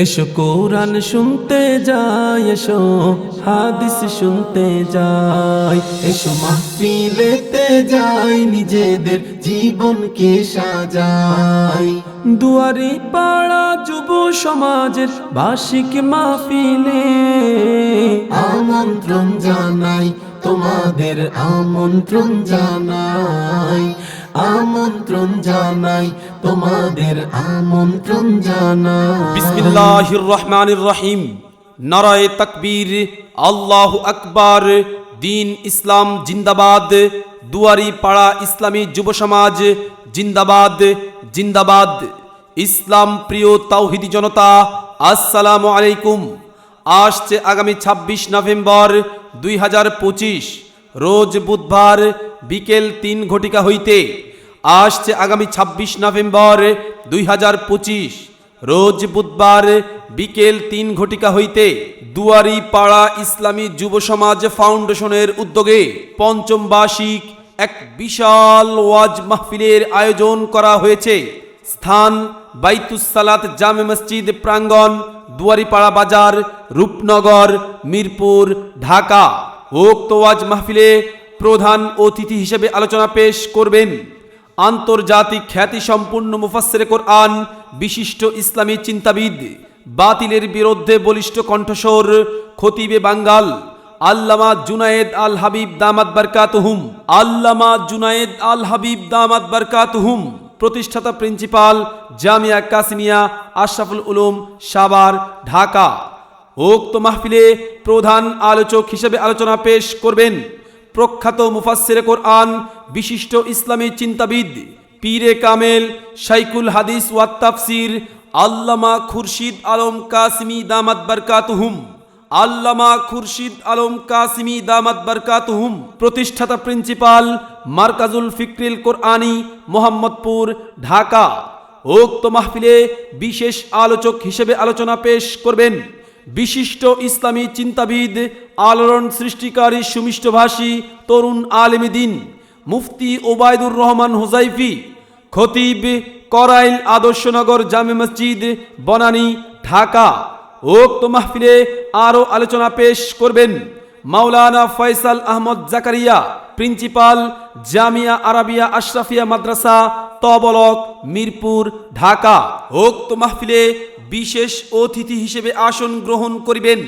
এসো কোরআন শুনতে যাই, এসো হাদিস শুনতে যাই, এসো মাহফিলেতে যাই, নিজেদের জীবনকে সাজাই। দুয়ারি পাড়া যুব সমাজের বার্ষিক মাহফিলে আমন্ত্রণ জানাই, তোমাদের আমন্ত্রণ জানাই, আমন্ত্রণ জানাই, তোমাদের আমন্ত্রণ জানাই। বিসমিল্লাহির রহমানির রহিম। নারায়ে তাকবীর, আল্লাহু আকবার। দিন ইসলাম জিন্দাবাদ। দুয়ারি পাড়া ইসলামী যুব সমাজ জিন্দাবাদ জিন্দাবাদ। ইসলাম প্রিয় তাওহীদি জনতা, আসসালামু আলাইকুম। আসছে আগামী ২৬ নভেম্বর ২০২৫ রোজ বুধবার বিকেল ৩ ঘটিকা হইতে। আসছে আগামী ২৬ নভেম্বর ২০২৫ রোজ বুধবার বিকেল ৩ ঘটিকা হইতে দুয়ারি পাড়া ইসলামী যুব সমাজ ফাউন্ডেশনের উদ্যোগে পঞ্চম বার্ষিক এক বিশাল ওয়াজ মাহফিলের আয়োজন করা হয়েছে। স্থান বাইতুস সালাত জামে মসজিদ প্রাঙ্গণ, দুয়ারিপাড়া বাজার, রূপনগর, মিরপুর, ঢাকা। উক্ত ওয়াজ মাহফিলে প্রধান অতিথি হিসেবে আলোচনা পেশ করবেন আন্তর্জাতিক খ্যাতি সম্পন্ন মুফাসসিরে কোরআন, বিশিষ্ট ইসলামী চিন্তাবিদ, বাতিলের বিরুদ্ধে বলিষ্ঠ কণ্ঠস্বর, খতিবে বাঙ্গাল আল্লামা জুনায়েদ আল হাবিব দামাত বারকাতুহুম। আল্লামা জুনায়েদ আল হাবিব দামাত বারকাতুহুম, প্রতিষ্ঠাতা প্রিন্সিপাল, জামিয়া কাসিমিয়া আশরাফুল উলুম, সাভার, ঢাকা। উক্ত মাহফিলে প্রধান আলোচক হিসেবে আলোচনা পেশ করবেন প্রখ্যাত মুফাসসিরে কোরআন, বিশিষ্ট ইসলামী চিন্তাবিদ, পীরে কামেল, শাইখুল হাদিস ওয়াত তাফসির আল্লামা খুরশিদ আলম কাসিমি দামাত বারকাতুহুম। আল্লামা খুরশিদ আলম কাসিমি দামাত বারকাতুহুম, প্রতিষ্ঠাতা প্রিন্সিপাল, মারকাজুল ফিকরিল কোরআনী, মোহাম্মদপুর, ঢাকা। উক্ত মাহফিলে বিশেষ আলোচক হিসেবে আলোচনা পেশ করবেন বিশিষ্ট ইসলামী চিন্তাবিদ, আলোড়ন সৃষ্টিকারী সুমিষ্টভাষী তরুণ আলেমে দ্বীন মুফতি ওবায়দুর রহমান হুযাইফী, খতিব, করাইল আদর্শনগর জামে মসজিদ, বনানী, ঢাকা। উক্ত মাহফিলে আরও আলোচনা পেশ করবেন মাওলানা ফয়সাল আহমদ জাকারিয়া, প্রিন্সিপাল, জামিয়া আরাবিয়া আশরাফিয়া মাদ্রাসা, তবলক, মিরপুর, ঢাকা। উক্ত মাহফিলে বিশেষ অতিথি হিসেবে আসন গ্রহণ করিবেন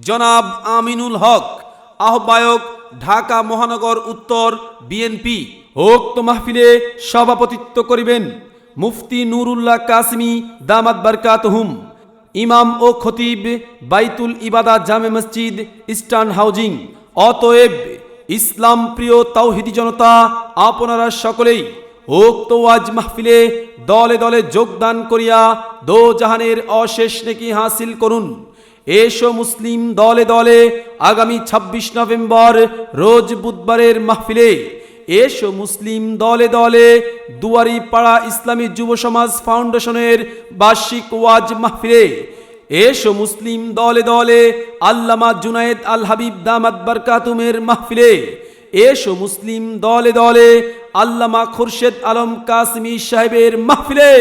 জনাব আমিনুল হক, আহ্বায়ক, ঢাকা মহানগর উত্তর, বিএনপি। উক্ত মাহফিলে সভাপতিত্ব করিবেন মুফতি নুরুল্লাহ কাসিমি দামাত বারকাতুহুম, ইমাম ও খতিব, বাইতুল ইবাদা জামে মসজিদ, ইস্টার্ন হাউজিং। অতএব ইসলাম প্রিয় তাওহীদি জনতা, আপনারা সকলেই উক্ত ওয়াজ মাহফিলে দলে দলে যোগদান করিয়া দোজাহানের অশেষ নেকি হাসিল করুন। এসো মুসলিম দলে দলে আগামী ২৬ নভেম্বর রোজ বুধবারের মাহফিলে, এসো মুসলিম দলে দলে দুয়ারি পাড়া ইসলামী যুব সমাজ ফাউন্ডেশনের বার্ষিক ওয়াজ মাহফিলে, এসো মুসলিম দলে দলে আল্লামা জুনায়েদ আল হাবিব দামাত বারকাতুহুমের মাহফিলে, এসো মুসলিম দলে দলে আল্লামা খুরশেদ আলম কাসিমি সাহেবের মাহফিলে।